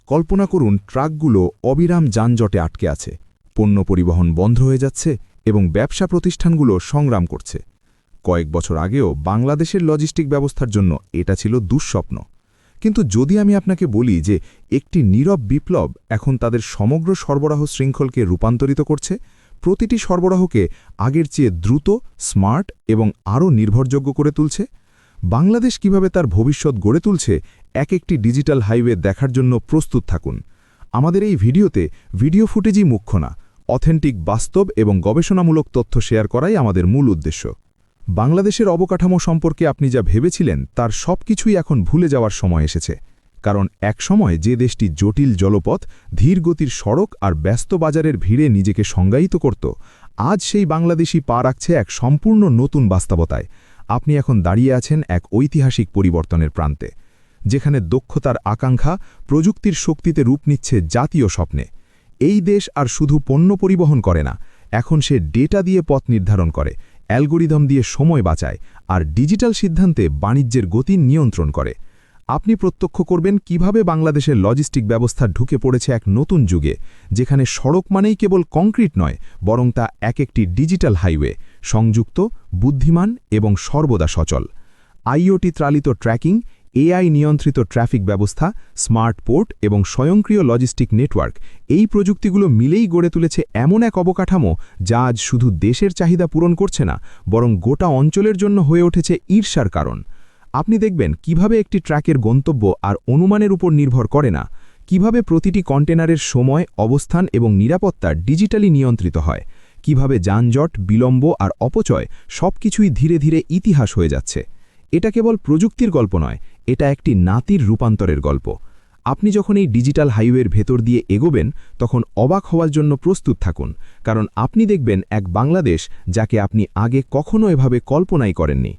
কল্পনা করুন ট্রাকগুলো অবিরাম যানজটে আটকে আছে, পণ্য পরিবহন বন্ধ হয়ে যাচ্ছে এবং ব্যবসা প্রতিষ্ঠানগুলো সংগ্রাম করছে। কয়েক বছর আগেও বাংলাদেশের লজিস্টিক ব্যবস্থার জন্য এটা ছিল দুঃস্বপ্ন। কিন্তু যদি আমি আপনাকে বলি যে একটি নীরব বিপ্লব এখন তাদের সমগ্র সরবরাহ শৃঙ্খলকে রূপান্তরিত করছে, প্রতিটি সরবরাহকে আগের চেয়ে দ্রুত, স্মার্ট এবং আরও নির্ভরযোগ্য করে তুলছে, বাংলাদেশ কিভাবে তার ভবিষ্যৎ গড়ে তুলছে এক একটি ডিজিটাল হাইওয়ে দেখার জন্য প্রস্তুত থাকুন। আমাদের এই ভিডিওতে ভিডিও ফুটেজই মুখ্য না, অথেন্টিক বাস্তব এবং গবেষণামূলক তথ্য শেয়ার করাই আমাদের মূল উদ্দেশ্য। বাংলাদেশের অবকাঠামো সম্পর্কে আপনি যা ভেবেছিলেন তার সবকিছুই এখন ভুলে যাওয়ার সময় এসেছে। কারণ একসময় যে দেশটি জটিল জলপথ, ধীরগতির সড়ক আর ব্যস্ত বাজারের ভিড়ে নিজেকে সংজ্ঞায়িত করত, আজ সেই বাংলাদেশই পা রাখছে এক সম্পূর্ণ নতুন বাস্তবতায়। আপনি এখন দাঁড়িয়ে আছেন এক ঐতিহাসিক পরিবর্তনের প্রান্তে, যেখানে দক্ষতার আকাঙ্ক্ষা প্রযুক্তির শক্তিতে রূপ নিচ্ছে জাতীয় স্বপ্নে। এই দেশ আর শুধু পণ্য পরিবহন করে না, এখন সে ডেটা দিয়ে পথ নির্ধারণ করে, অ্যালগোরিদম দিয়ে সময় বাঁচায় আর ডিজিটাল সিদ্ধান্তে বাণিজ্যের গতি নিয়ন্ত্রণ করে। আপনি প্রত্যক্ষ করবেন কিভাবে বাংলাদেশের লজিস্টিক ব্যবস্থা ঢুকে পড়েছে এক নতুন যুগে, যেখানে সড়ক মানেই কেবল কংক্রিট নয়, বরং তা এক একটি ডিজিটাল হাইওয়ে, সংযুক্ত, বুদ্ধিমান এবং সর্বদা সচল। আইওটি ত্রালিত ট্র্যাকিং, এআই নিয়ন্ত্রিত ট্রাফিক ব্যবস্থা, স্মার্ট পোর্ট এবং স্বয়ংক্রিয় লজিস্টিক নেটওয়ার্ক, এই প্রযুক্তিগুলো মিলেই গড়ে তুলেছে এমন এক অবকাঠামো যা আজ শুধু দেশের চাহিদা পূরণ করছে না, বরং গোটা অঞ্চলের জন্য হয়ে উঠেছে ঈর্ষার কারণ। আপনি দেখবেন কিভাবে একটি ট্রাকের গন্তব্য আর অনুমানের উপর নির্ভর করে না, কিভাবে প্রতিটি কন্টেনারের সময়, অবস্থান এবং নিরাপত্তা ডিজিটালি নিয়ন্ত্রিত হয়, কিভাবে যানজট, বিলম্ব আর অপচয় সবকিছুই ধীরে ধীরে ইতিহাস হয়ে যাচ্ছে। এটা কেবল প্রযুক্তির গল্প নয়, এটা একটি নাতির রূপান্তরের গল্প। আপনি যখন এই ডিজিটাল হাইওয়ের ভেতর দিয়ে এগোবেন, তখন অবাক হওয়ার জন্য প্রস্তুত থাকুন, কারণ আপনি দেখবেন এক বাংলাদেশ যাকে আপনি আগে কখনো এভাবে কল্পনাই করেননি।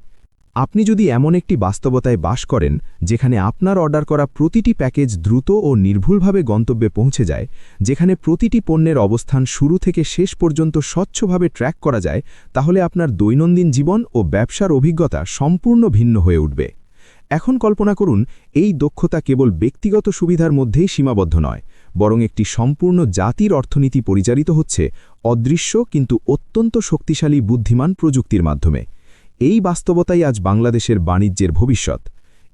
আপনি যদি এমন একটি বাস্তবতায় বাস করেন যেখানে আপনার অর্ডার করা প্রতিটি প্যাকেজ দ্রুত ও নির্ভুলভাবে গন্তব্যে পৌঁছে যায়, যেখানে প্রতিটি পণ্যের অবস্থান শুরু থেকে শেষ পর্যন্ত স্বচ্ছভাবে ট্র্যাক করা যায়, তাহলে আপনার দৈনন্দিন জীবন ও ব্যবসার অভিজ্ঞতা সম্পূর্ণ ভিন্ন হয়ে উঠবে। এখন কল্পনা করুন, এই দক্ষতা কেবল ব্যক্তিগত সুবিধার মধ্যেই সীমাবদ্ধ নয়, বরং একটি সম্পূর্ণ জাতির অর্থনীতি পরিচালিত হচ্ছে অদৃশ্য কিন্তু অত্যন্ত শক্তিশালী বুদ্ধিমান প্রযুক্তির মাধ্যমে। এই বাস্তবতাই আজ বাংলাদেশের বাণিজ্যের ভবিষ্যৎ।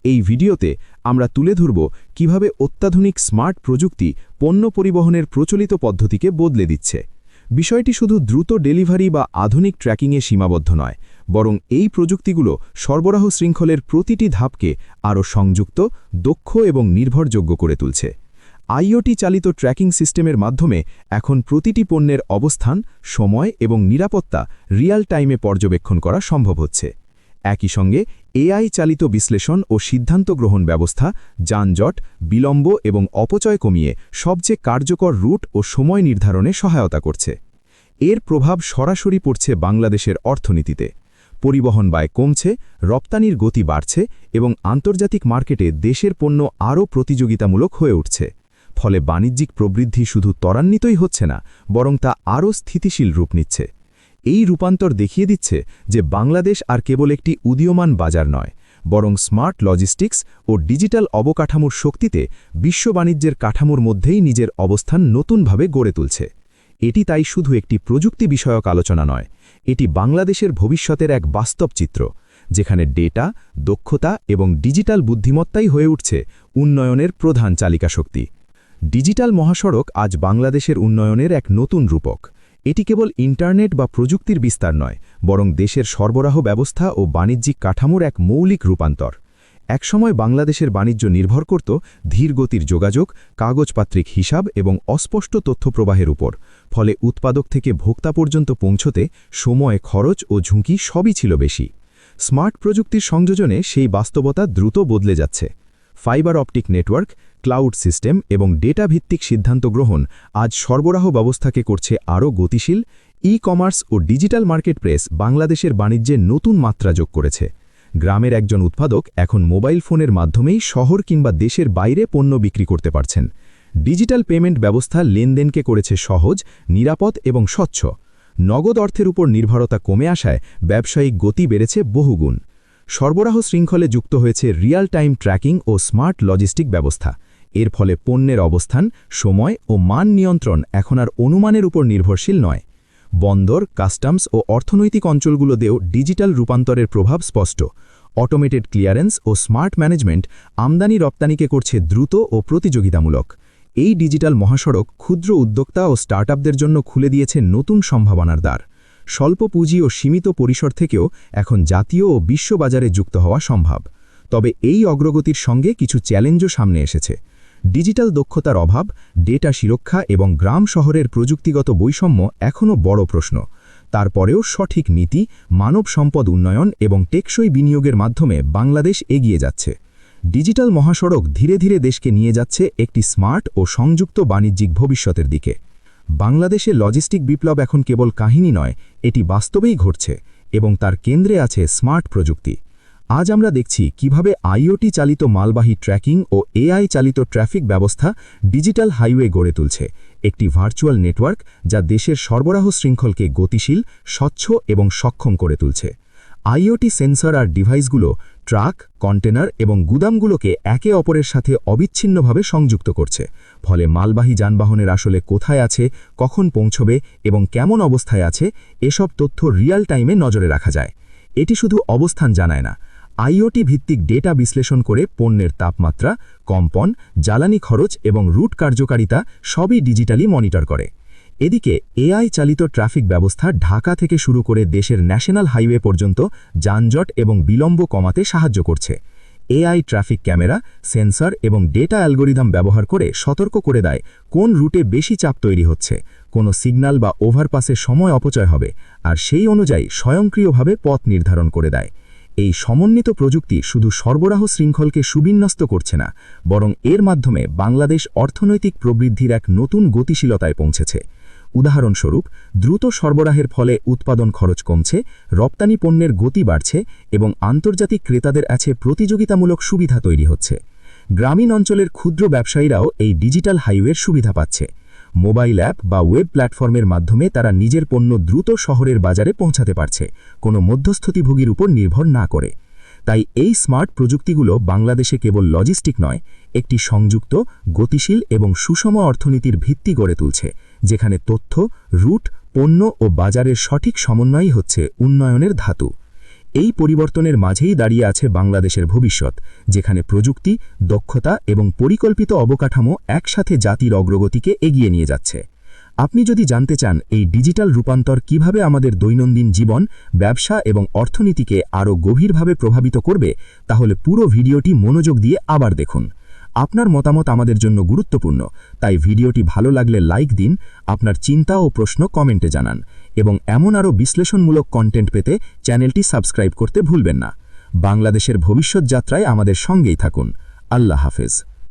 এই ভিডিওতে আমরা তুলে ধরব কিভাবে অত্যাধুনিক স্মার্ট প্রযুক্তি পণ্য পরিবহনের প্রচলিত পদ্ধতিকে বদলে দিচ্ছে। বিষয়টি শুধু দ্রুত ডেলিভারি বা আধুনিক ট্র্যাকিংয়ে সীমাবদ্ধ নয়, বরং এই প্রযুক্তিগুলো সরবরাহ শৃঙ্খলের প্রতিটি ধাপকে আরও সংযুক্ত, দক্ষ এবং নির্ভরযোগ্য করে তুলছে। আইওটি চালিত ট্র্যাকিং সিস্টেমের মাধ্যমে এখন প্রতিটি পণ্যের অবস্থান, সময় এবং নিরাপত্তা রিয়াল টাইমে পর্যবেক্ষণ করা সম্ভব হচ্ছে। একই সঙ্গে এআই চালিত বিশ্লেষণ ও সিদ্ধান্ত গ্রহণ ব্যবস্থা যানজট, বিলম্ব এবং অপচয় কমিয়ে সবচেয়ে কার্যকর রুট ও সময় নির্ধারণে সহায়তা করছে। এর প্রভাব সরাসরি পড়ছে বাংলাদেশের অর্থনীতিতে। পরিবহন ব্যয় কমছে, রপ্তানির গতি বাড়ছে এবং আন্তর্জাতিক মার্কেটে দেশের পণ্য আরও প্রতিযোগিতামূলক হয়ে উঠছে। ফলে বাণিজ্যিক প্রবৃদ্ধি শুধু ত্বরান্বিতই হচ্ছে না, বরং তা আরও স্থিতিশীল রূপ নিচ্ছে। এই রূপান্তর দেখিয়ে দিচ্ছে যে বাংলাদেশ আর কেবল একটি উদীয়মান বাজার নয়, বরং স্মার্ট লজিস্টিক্স ও ডিজিটাল অবকাঠামোর শক্তিতে বিশ্ব বাণিজ্যের কাঠামোর মধ্যেই নিজের অবস্থান নতুনভাবে গড়ে তুলছে। এটি তাই শুধু একটি প্রযুক্তি বিষয়ক আলোচনা নয়, এটি বাংলাদেশের ভবিষ্যতের এক বাস্তব চিত্র, যেখানে ডেটা, দক্ষতা এবং ডিজিটাল বুদ্ধিমত্তাই হয়ে উঠছে উন্নয়নের প্রধান চালিকা শক্তি। ডিজিটাল মহাসড়ক আজ বাংলাদেশের উন্নয়নের এক নতুন রূপক। এটি কেবল ইন্টারনেট বা প্রযুক্তির বিস্তার নয়, বরং দেশের সরবরাহ ব্যবস্থা ও বাণিজ্যিক কাঠামোর এক মৌলিক রূপান্তর। একসময় বাংলাদেশের বাণিজ্য নির্ভর করত ধীরগতির যোগাযোগ, কাগজপাত্রিক হিসাব এবং অস্পষ্ট তথ্যপ্রবাহের উপর, ফলে উৎপাদক থেকে ভোক্তা পর্যন্ত পৌঁছতে সময়, খরচ ও ঝুঁকি সবই ছিল বেশি। স্মার্ট প্রযুক্তির সংযোজনে সেই বাস্তবতা দ্রুত বদলে যাচ্ছে। Fibre optic network, cloud system এবং ডেটা ভিত্তিক সিদ্ধান্ত গ্রহণ আজ সরবরাহ ব্যবস্থাকে করছে আরও গতিশীল। ই-কমার্স ও ডিজিটাল মার্কেটপ্লেস বাংলাদেশের বাণিজ্যে নতুন মাত্রা যোগ করেছে। গ্রামের একজন উৎপাদক এখন মোবাইল ফোনের মাধ্যমেই শহর কিংবা দেশের বাইরে পণ্য বিক্রি করতে পারছেন। ডিজিটাল পেমেন্ট ব্যবস্থা লেনদেনকে করেছে সহজ, নিরাপদ এবং স্বচ্ছ। নগদ অর্থের উপর নির্ভরতা কমে আসায় ব্যবসায়িক গতি বেড়েছে বহুগুণ। সরবরাহ শৃঙ্খলে যুক্ত হয়েছে রিয়াল টাইম ট্র্যাকিং ও স্মার্ট লজিস্টিক ব্যবস্থা। এর ফলে পণ্যের অবস্থান, সময় ও মান নিয়ন্ত্রণ এখন আর অনুমানের উপর নির্ভরশীল নয়। বন্দর, কাস্টমস ও অর্থনৈতিক অঞ্চলগুলোতেও ডিজিটাল রূপান্তরের প্রভাব স্পষ্ট। অটোমেটেড ক্লিয়ারেন্স ও স্মার্ট ম্যানেজমেন্ট আমদানি রপ্তানিকে করছে দ্রুত ও প্রতিযোগিতামূলক। এই ডিজিটাল মহাসড়ক ক্ষুদ্র উদ্যোক্তা ও স্টার্টআপদের জন্য খুলে দিয়েছে নতুন সম্ভাবনার দ্বার। স্বল্প পুঁজি ও সীমিত পরিসর থেকেও এখন জাতীয় ও বিশ্ববাজারে যুক্ত হওয়া সম্ভব। তবে এই অগ্রগতির সঙ্গে কিছু চ্যালেঞ্জও সামনে এসেছে। ডিজিটাল দক্ষতার অভাব, ডেটা সুরক্ষা এবং গ্রাম শহরের প্রযুক্তিগত বৈষম্য এখনও বড় প্রশ্ন। তারপরেও সঠিক নীতি, মানব সম্পদ উন্নয়ন এবং টেকসই বিনিয়োগের মাধ্যমে বাংলাদেশ এগিয়ে যাচ্ছে। ডিজিটাল মহাসড়ক ধীরে ধীরে দেশকে নিয়ে যাচ্ছে একটি স্মার্ট ও সংযুক্ত বাণিজ্যিক ভবিষ্যতের দিকে। বাংলাদেশে লজিস্টিক বিপ্লব এখন কেবল কাহিনী নয়, এটি বাস্তবেই ঘটছে এবং তার কেন্দ্রে আছে স্মার্ট প্রযুক্তি। আজ আমরা দেখছি কিভাবে আইওটি চালিত মালবাহী ট্র্যাকিং ও এআই চালিত ট্রাফিক ব্যবস্থা ডিজিটাল হাইওয়ে গড়ে তুলছে, একটি ভার্চুয়াল নেটওয়ার্ক যা দেশের সরবরাহ শৃঙ্খলকে গতিশীল, স্বচ্ছ এবং সক্ষম করে তুলছে। আইওটি সেন্সর আর ডিভাইসগুলো ট্রাক, কন্টেনার এবং গুদামগুলোকে একে অপরের সাথে অবিচ্ছিন্নভাবে সংযুক্ত করছে, ফলে মালবাহী যানবাহনের আসলে কোথায় আছে, কখন পৌঁছবে এবং কেমন অবস্থায় আছে এসব তথ্য রিয়াল টাইমে নজরে রাখা যায়। এটি শুধু অবস্থান জানায় না, আইওটি ভিত্তিক ডেটা বিশ্লেষণ করে পণ্যের তাপমাত্রা, কম্পন, জ্বালানি খরচ এবং রুট কার্যকারিতা সবই ডিজিটালি মনিটর করে। এদিকে এআই চালিত ট্রাফিক ব্যবস্থা ঢাকা থেকে শুরু করে দেশের ন্যাশনাল হাইওয়ে পর্যন্ত যানজট এবং বিলম্ব কমাতে সাহায্য করছে। এআই ট্রাফিক ক্যামেরা, সেন্সর এবং ডেটা অ্যালগোরিদম ব্যবহার করে সতর্ক করে দেয় কোন রুটে বেশি চাপ তৈরি হচ্ছে, কোনো সিগন্যাল বা ওভারপাসের সময় অপচয় হবে, আর সেই অনুযায়ী স্বয়ংক্রিয়ভাবে পথ নির্ধারণ করে দেয়। এই সমন্বিত প্রযুক্তি শুধু সরবরাহ শৃঙ্খলকে সুবিন্যস্ত করছে না, বরং এর মাধ্যমে বাংলাদেশ অর্থনৈতিক প্রবৃদ্ধির এক নতুন গতিশীলতায় পৌঁছেছে। উদাহরণস্বরূপ, দ্রুত সরবরাহের ফলে উৎপাদন খরচ কমছে, রপ্তানি পণ্যের গতি বাড়ছে এবং আন্তর্জাতিক ক্রেতাদের কাছে প্রতিযোগিতামূলক সুবিধা তৈরি হচ্ছে। গ্রামীণ অঞ্চলের ক্ষুদ্র ব্যবসায়ীরাও এই ডিজিটাল হাইওয়ের সুবিধা পাচ্ছে। মোবাইল অ্যাপ বা ওয়েব প্ল্যাটফর্মের মাধ্যমে তারা নিজের পণ্য দ্রুত শহরের বাজারে পৌঁছাতে পারছে, কোনো মধ্যস্থতাভোগীর উপর নির্ভর না করে। তাই এই স্মার্ট প্রযুক্তিগুলো বাংলাদেশে কেবল লজিস্টিক নয়, একটি সংযুক্ত, গতিশীল এবং সুষম অর্থনীতির ভিত্তি গড়ে তুলছে, যেখানে তথ্য, রুট, পণ্য ও বাজারের সঠিক সমন্বয়ই হচ্ছে উন্নয়নের ধাতু। এই পরিবর্তনের মাঝেই দাঁড়িয়ে আছে বাংলাদেশের ভবিষ্যৎ, যেখানে প্রযুক্তি, দক্ষতা এবং পরিকল্পিত অবকাঠামো একসাথে জাতির অগ্রগতিকে এগিয়ে নিয়ে যাচ্ছে। আপনি যদি জানতে চান এই ডিজিটাল রূপান্তর কিভাবে আমাদের দৈনন্দিন জীবন, ব্যবসা এবং অর্থনীতিকে আরও গভীরভাবে প্রভাবিত করবে, তাহলে পুরো ভিডিওটি মনোযোগ দিয়ে আবার দেখুন। আপনার মতামত আমাদের জন্য গুরুত্বপূর্ণ, তাই ভিডিওটি ভালো লাগলে লাইক দিন, আপনার চিন্তা ও প্রশ্ন কমেন্টে জানান এবং এমন আরও বিশ্লেষণমূলক কন্টেন্ট পেতে চ্যানেলটি সাবস্ক্রাইব করতে ভুলবেন না। বাংলাদেশের ভবিষ্যৎ যাত্রায় আমাদের সঙ্গেই থাকুন। আল্লাহ হাফেজ।